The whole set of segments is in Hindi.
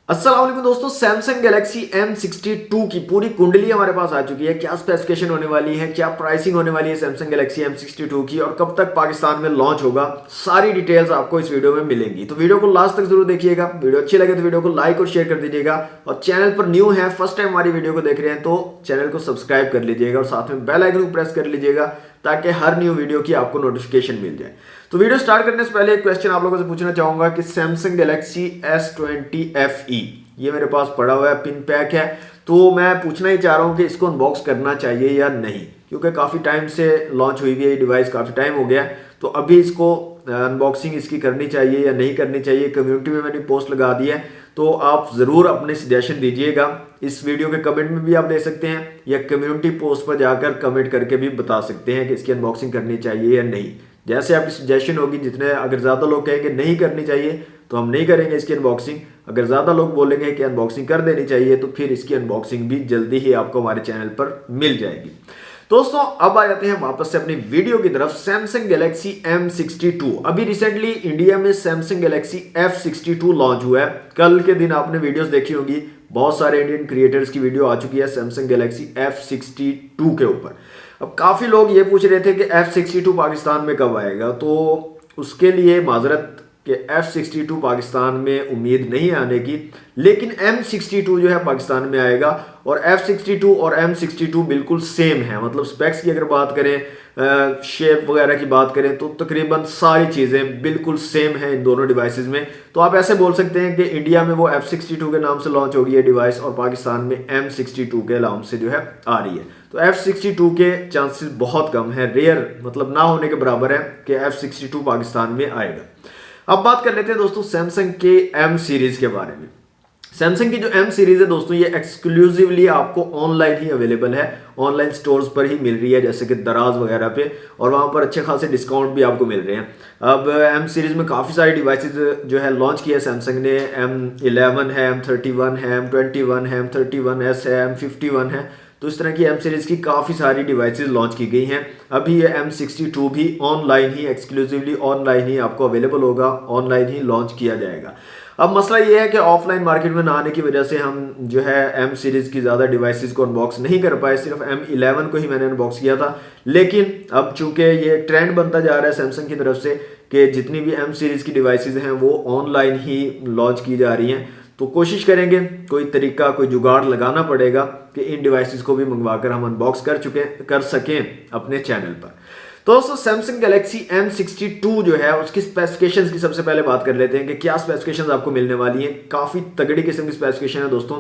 अस्सलाम वालेकुम दोस्तों, सैमसंग गैलेक्सी M62 की पूरी कुंडली हमारे पास आ चुकी है। क्या स्पेसिफिकेशन होने वाली है, क्या प्राइसिंग होने वाली है सैमसंग गैलेक्सी M62 की और कब तक पाकिस्तान में लॉन्च होगा, सारी डिटेल्स आपको इस वीडियो में मिलेंगी। तो वीडियो को लास्ट तक जरूर देखिएगा। वीडियो अच्छी लगे तो वीडियो को लाइक और शेयर कर दीजिएगा और चैनल पर न्यू है, फर्स्ट टाइम हमारी वीडियो को देख रहे हैं तो चैनल को सब्सक्राइब कर लीजिएगा और साथ में बेल आइकन को प्रेस कर लीजिएगा ताकि हर न्यू वीडियो की आपको नोटिफिकेशन मिल जाए। तो वीडियो स्टार्ट करने से पहले एक क्वेश्चन आप लोगों से पूछना चाहूंगा कि सैमसंग गैलेक्सी S20 FE ये मेरे पास पड़ा हुआ है, पिन पैक है, तो मैं पूछना ही चाह रहा हूँ कि इसको अनबॉक्स करना चाहिए या नहीं, क्योंकि काफ़ी टाइम से लॉन्च हुई हुई है ये डिवाइस, काफ़ी टाइम हो गया है। तो अभी इसको अनबॉक्सिंग इसकी करनी चाहिए या नहीं करनी चाहिए। कम्युनिटी में मैंने पोस्ट लगा दी है, तो आप ज़रूर अपने सजेशन दीजिएगा। इस वीडियो के कमेंट में भी आप दे सकते हैं या कम्युनिटी पोस्ट पर जाकर कमेंट करके भी बता सकते हैं कि इसकी अनबॉक्सिंग करनी चाहिए या नहीं। जैसे आपकी सजेशन होगी, जितने अगर ज़्यादा लोग कहेंगे नहीं करनी चाहिए तो हम नहीं करेंगे इसकी अनबॉक्सिंग। अगर ज़्यादा लोग बोलेंगे कि अनबॉक्सिंग कर देनी चाहिए तो फिर इसकी अनबॉक्सिंग भी जल्दी ही आपको हमारे चैनल पर मिल जाएगी। दोस्तों अब आ जाते हैं वापस से अपनी वीडियो की तरफ। सैमसंग गैलेक्सी M62 अभी रिसेंटली इंडिया में सैमसंग गैलेक्सी F62 लॉन्च हुआ है। कल के दिन आपने वीडियोस देखी होगी, बहुत सारे इंडियन क्रिएटर्स की वीडियो आ चुकी है सैमसंग गैलेक्सी F62 के ऊपर। अब काफ़ी लोग ये पूछ रहे थे कि F62 पाकिस्तान में कब आएगा, तो उसके लिए माजरत कि F62 पाकिस्तान में उम्मीद नहीं आने की, लेकिन M62 जो है पाकिस्तान में आएगा। और F62 और M62 बिल्कुल सेम है, मतलब स्पेक्स की अगर बात करें, शेप वगैरह की बात करें तो तकरीबन सारी चीज़ें बिल्कुल सेम हैं इन दोनों डिवाइसेस में। तो आप ऐसे बोल सकते हैं कि इंडिया में वो F62 के नाम से लॉन्च होगी ये डिवाइस और पाकिस्तान में M62 के नाम से जो है आ रही है। तो F62 के चांसेस बहुत कम है, रेयर मतलब ना होने के बराबर है कि F62 पाकिस्तान में आएगा। अब बात कर लेते हैं दोस्तों सैमसंग के M सीरीज के बारे में। सैमसंग की जो M सीरीज है दोस्तों, ये एक्सक्लूसिवली आपको ऑनलाइन ही अवेलेबल है, ऑनलाइन स्टोर्स पर ही मिल रही है, जैसे कि दराज वगैरह पे, और वहां पर अच्छे खासे डिस्काउंट भी आपको मिल रहे हैं। अब M सीरीज में काफ़ी सारी डिवाइसेस जो है लॉन्च किया है सैमसंग ने। M11 है, M31 है, M21 है, M31s है, M51 है। तो इस तरह की M सीरीज की काफ़ी सारी डिवाइसेस लॉन्च की गई हैं। अभी ये M62 भी ऑनलाइन ही, एक्सक्लूसिवली ऑनलाइन ही आपको अवेलेबल होगा, ऑनलाइन ही लॉन्च किया जाएगा। अब मसला ये है कि ऑफलाइन मार्केट में ना आने की वजह से हम जो है M सीरीज की ज़्यादा डिवाइसेस को अनबॉक्स नहीं कर पाए, सिर्फ M11 को ही मैंने अनबॉक्स किया था। लेकिन अब चूंकि ये ट्रेंड बनता जा रहा है सैमसंग की तरफ से कि जितनी भी M सीरीज की डिवाइसेस हैं वो ऑनलाइन ही लॉन्च की जा रही हैं, तो कोशिश करेंगे, कोई तरीका, कोई जुगाड़ लगाना पड़ेगा कि इन डिवाइसेस को भी मंगवाकर हम अनबॉक्स कर सकें अपने चैनल पर। तो दोस्तों सैमसंग गैलेक्सी M62 जो है उसकी स्पेसिफिकेशंस की सबसे पहले बात कर लेते हैं कि क्या स्पेसिफिकेशंस आपको मिलने वाली हैं। काफ़ी तगड़ी किस्म की स्पेसिफिकेशन है दोस्तों,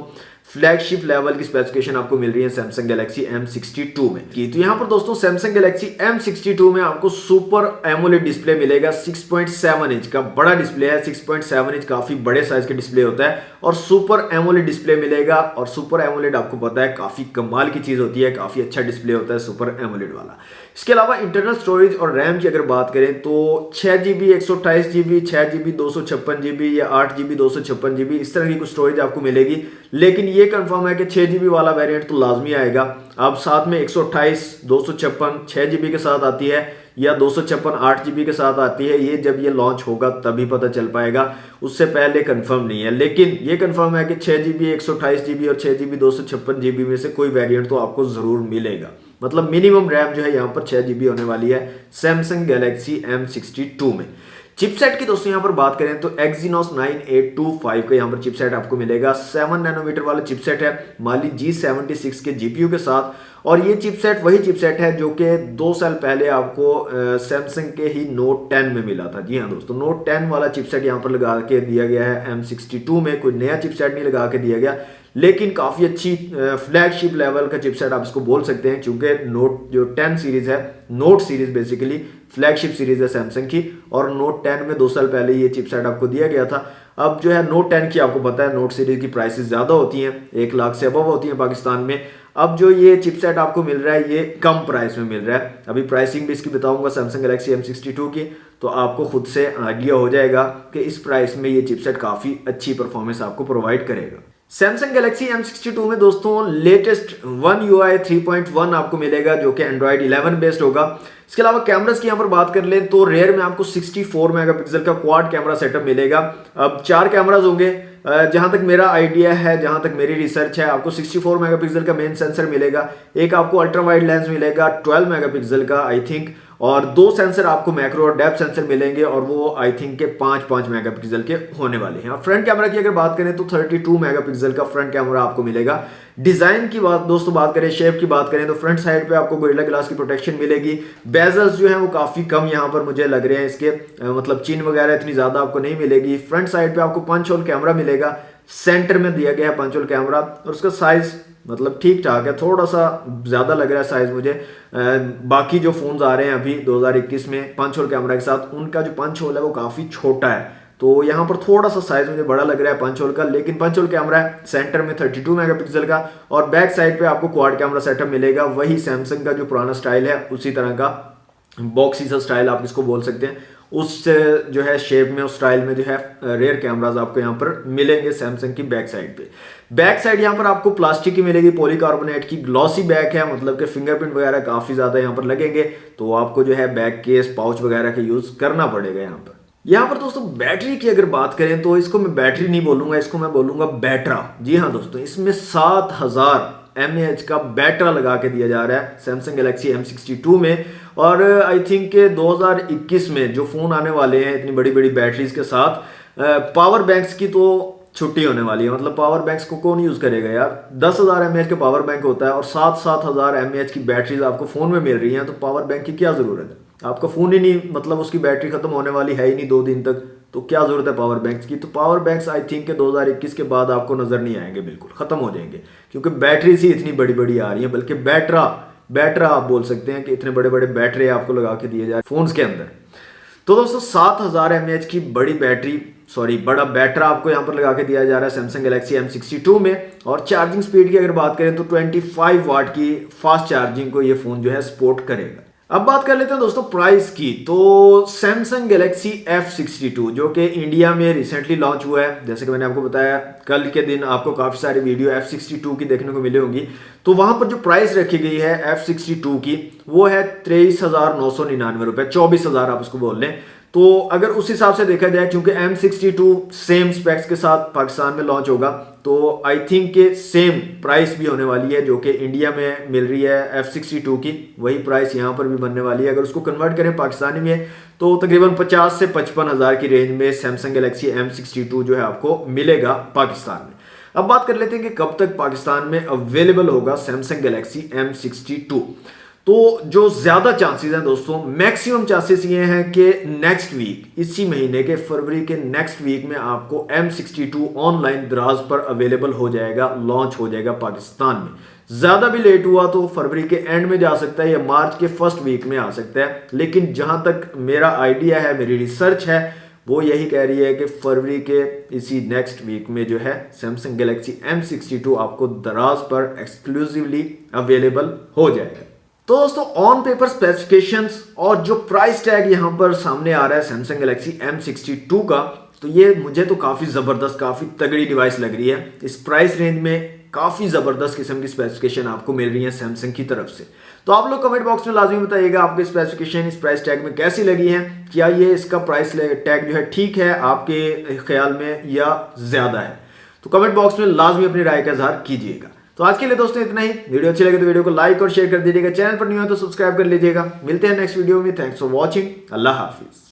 फ्लैगशिप लेवल की स्पेसिफिकेशन आपको मिल रही है सैमसंग गैलेक्सी M62 में की। तो यहाँ पर दोस्तों सैमसंग गैलेक्सी M62 में आपको सुपर एमोलेड डिस्प्ले मिलेगा। 6.7 इंच का बड़ा डिस्प्ले है, 6.7 इंच काफ़ी बड़े साइज का डिस्प्ले होता है और सुपर एमोलेड डिस्प्ले मिलेगा। और सुपर एमोलेड आपको पता है काफ़ी कमाल की चीज़ होती है, काफ़ी अच्छा डिस्प्ले होता है सुपर एमोलेड वाला। इसके अलावा इंटरनल स्टोरेज और रैम की अगर बात करें तो 6GB 128GB, 6GB 256GB या 8GB 256GB, इस तरह की कुछ स्टोरेज आपको मिलेगी। लेकिन ये कंफर्म है कि 6GB वाला वेरिएंट तो लाजमी आएगा। अब साथ में 128, 256 6GB के साथ आती है या 256 8GB के साथ आती है, ये जब ये लॉन्च होगा तभी पता चल पाएगा, उससे पहले कंफर्म नहीं है। लेकिन ये कंफर्म है कि 6GB 128GB और 6GB 256GB में से कोई वेरिएंट तो आपको ज़रूर मिलेगा। मतलब मिनिमम रैम जो है यहाँ पर 6GB होने वाली है सैमसंग गैलेक्सी M62 में। चिपसेट की दोस्तों यहाँ पर बात करें तो Exynos 9825 का यहाँ पर चिपसेट आपको मिलेगा। 7 नैनोमीटर वाला चिपसेट है माली G76 के GPU के साथ। और ये चिपसेट वही चिपसेट है जो कि 2 साल पहले आपको सैमसंग के ही Note 10 में मिला था। जी हाँ दोस्तों, Note 10 वाला चिपसेट यहाँ पर लगा के दिया गया है M62 में, कोई नया चिपसेट नहीं लगा के दिया गया, लेकिन काफ़ी अच्छी फ्लैगशिप लेवल का चिपसेट आप इसको बोल सकते हैं, क्योंकि नोट जो 10 सीरीज़ है, note series basically flagship series है सैमसंग की, और नोट 10 में 2 साल पहले ये चिपसेट आपको दिया गया था। अब जो है नोट 10 की आपको पता है नोट सीरीज़ की प्राइसेस ज़्यादा होती हैं, 1 लाख से अबव होती हैं पाकिस्तान में। अब जो ये चिपसेट आपको मिल रहा है ये कम प्राइस में मिल रहा है। अभी प्राइसिंग भी इसकी बताऊंगा सैमसंग गैलेक्सी M62 की, तो आपको खुद से आइडिया हो जाएगा कि इस प्राइस में ये चिपसेट काफ़ी अच्छी परफॉर्मेंस आपको प्रोवाइड करेगा। सैमसंग गैलेक्सी M62 में दोस्तों लेटेस्ट One UI 3.1 आपको मिलेगा जो कि Android 11 बेस्ड होगा। इसके अलावा कैमरास की यहाँ पर बात कर ले तो रेयर में आपको 64 मेगापिक्सल का क्वाड कैमरा सेटअप मिलेगा। अब 4 कैमरास होंगे, जहां तक मेरा आइडिया है, जहां तक मेरी रिसर्च है, आपको 64 मेगापिक्सल का मेन सेंसर मिलेगा, एक आपको अल्ट्रा वाइड लेंस मिलेगा 12 मेगापिक्सल का आई थिंक, और 2 सेंसर आपको मैक्रो और डेप्थ सेंसर मिलेंगे और वो आई थिंक के 5-5 मेगापिक्सल के होने वाले हैं। फ्रंट कैमरा की अगर बात करें तो 32 मेगापिक्सल का फ्रंट कैमरा आपको मिलेगा। डिजाइन की बात दोस्तों बात करें, शेप की बात करें तो फ्रंट साइड पे आपको गोरिल्ला ग्लास की प्रोटेक्शन मिलेगी। बेजल्स जो है वो काफी कम यहाँ पर मुझे लग रहे हैं इसके, मतलब चिन वगैरह इतनी ज्यादा आपको नहीं मिलेगी। फ्रंट साइड पे आपको पंच होल कैमरा मिलेगा, सेंटर में दिया गया है पंच होल कैमरा, और उसका साइज मतलब ठीक ठाक है, थोड़ा सा ज्यादा लग रहा है साइज मुझे। बाकी जो फोन्स आ रहे हैं अभी 2021 में पंच होल कैमरा के साथ, उनका जो पंच होल है वो काफी छोटा है, तो यहाँ पर थोड़ा सा साइज मुझे बड़ा लग रहा है पंच होल का। लेकिन पंच होल कैमरा है सेंटर में 32 मेगापिक्सल का, और बैक साइड पे आपको क्वाड कैमरा सेटअप मिलेगा, वही सैमसंग का जो पुराना स्टाइल है उसी तरह का बॉक्सी सा स्टाइल आप इसको बोल सकते हैं, उस जो है शेप में, उस स्टाइल में जो है रेयर कैमरास आपको यहाँ पर मिलेंगे सैमसंग की बैक साइड पे। बैक साइड यहाँ पर आपको प्लास्टिक की मिलेगी, पॉलीकार्बोनेट की ग्लॉसी बैक है, मतलब कि फिंगरप्रिंट वगैरह काफी ज्यादा यहाँ पर लगेंगे, तो आपको जो है बैक केस पाउच वगैरह का यूज करना पड़ेगा यहाँ पर। यहाँ पर दोस्तों बैटरी की अगर बात करें तो इसको मैं बैटरी नहीं बोलूंगा, इसको मैं बोलूंगा बैटरा। जी हाँ दोस्तों, इसमें 7000 mAh का बैटरा लगा के दिया जा रहा है सैमसंग गैलेक्सी M62 में, और आई थिंक के 2021 में जो फोन आने वाले हैं इतनी बड़ी बड़ी बैटरीज के साथ, पावर बैंक्स की तो छुट्टी होने वाली है। मतलब पावर बैंक्स को कौन यूज करेगा यार, 10,000 mAh का पावर बैंक होता है और 7,000 mAh की बैटरीज आपको फोन में मिल रही हैं, तो पावर बैंक की क्या जरूरत है? आपका फोन ही नहीं, मतलब उसकी बैटरी खत्म होने वाली है ही नहीं 2 दिन तक, तो क्या जरूरत है पावर बैंक्स की? तो पावर बैंक्स आई थिंक के 2021 के बाद आपको नजर नहीं आएंगे, बिल्कुल खत्म हो जाएंगे, क्योंकि बैटरीज ही इतनी बड़ी बड़ी आ रही है। बल्कि बैटरा आप बोल सकते हैं कि इतने बड़े बड़े बैटरी आपको लगा के दिए जाए फोन्स के अंदर। तो दोस्तों 7000 mAh की बड़ा बैटरा आपको यहाँ पर लगा के दिया जा रहा है सैमसंग गैलेक्सी M62 में। और चार्जिंग स्पीड की अगर बात करें तो 25 वाट की फास्ट चार्जिंग को ये फोन जो है सपोर्ट करेगा। अब बात कर लेते हैं दोस्तों प्राइस की। तो सैमसंग गैलेक्सी F62 जो कि इंडिया में रिसेंटली लॉन्च हुआ है, जैसे कि मैंने आपको बताया कल के दिन आपको काफी सारी वीडियो F62 की देखने को मिली होंगी, तो वहां पर जो प्राइस रखी गई है F62 की वो है 23,999 रुपए, 24,000 आप उसको बोल लें। तो अगर उस हिसाब से देखा जाए, क्योंकि M62 सेम स्पेक्स के साथ पाकिस्तान में लॉन्च होगा, तो आई थिंक के सेम प्राइस भी होने वाली है जो कि इंडिया में मिल रही है F62 की, वही प्राइस यहाँ पर भी बनने वाली है। अगर उसको कन्वर्ट करें पाकिस्तानी में तो तकरीबन 50 से 55 हज़ार की रेंज में सैमसंग गैलेक्सी M62 जो है आपको मिलेगा पाकिस्तान में। अब बात कर लेते हैं कि कब तक पाकिस्तान में अवेलेबल होगा सैमसंग गैलेक्सी M62। तो जो ज्यादा चांसेस हैं दोस्तों, मैक्सिमम चांसेस ये हैं कि नेक्स्ट वीक, इसी महीने के फरवरी के नेक्स्ट वीक में आपको M62 ऑनलाइन दराज पर अवेलेबल हो जाएगा, लॉन्च हो जाएगा पाकिस्तान में। ज्यादा भी लेट हुआ तो फरवरी के एंड में जा सकता है या मार्च के फर्स्ट वीक में आ सकता है, लेकिन जहां तक मेरा आइडिया है, मेरी रिसर्च है, वो यही कह रही है कि फरवरी के इसी नेक्स्ट वीक में जो है सैमसंग गैलेक्सी M62 आपको दराज पर एक्सक्लूसिवली अवेलेबल हो जाएगा। तो दोस्तों ऑन पेपर स्पेसिफिकेशंस और जो प्राइस टैग यहां पर सामने आ रहा है सैमसंग गैलेक्सी M62 का, तो ये मुझे तो काफी जबरदस्त, काफी तगड़ी डिवाइस लग रही है। इस प्राइस रेंज में काफी जबरदस्त किस्म की स्पेसिफिकेशन आपको मिल रही है सैमसंग की तरफ से। तो आप लोग कमेंट बॉक्स में लाजमी बताइएगा आपको स्पेसिफिकेशन इस प्राइस टैग में कैसी लगी है, क्या ये इसका प्राइस टैग जो है ठीक है आपके ख्याल में या ज्यादा है? तो कमेंट बॉक्स में लाजमी अपनी राय का इजहार कीजिएगा। तो आज के लिए दोस्तों इतना ही। वीडियो अच्छी लगे तो वीडियो को लाइक और शेयर कर दीजिएगा, चैनल पर न्यू है तो सब्सक्राइब कर लीजिएगा। मिलते हैं नेक्स्ट वीडियो में। Thanks for watching. Allah Hafiz.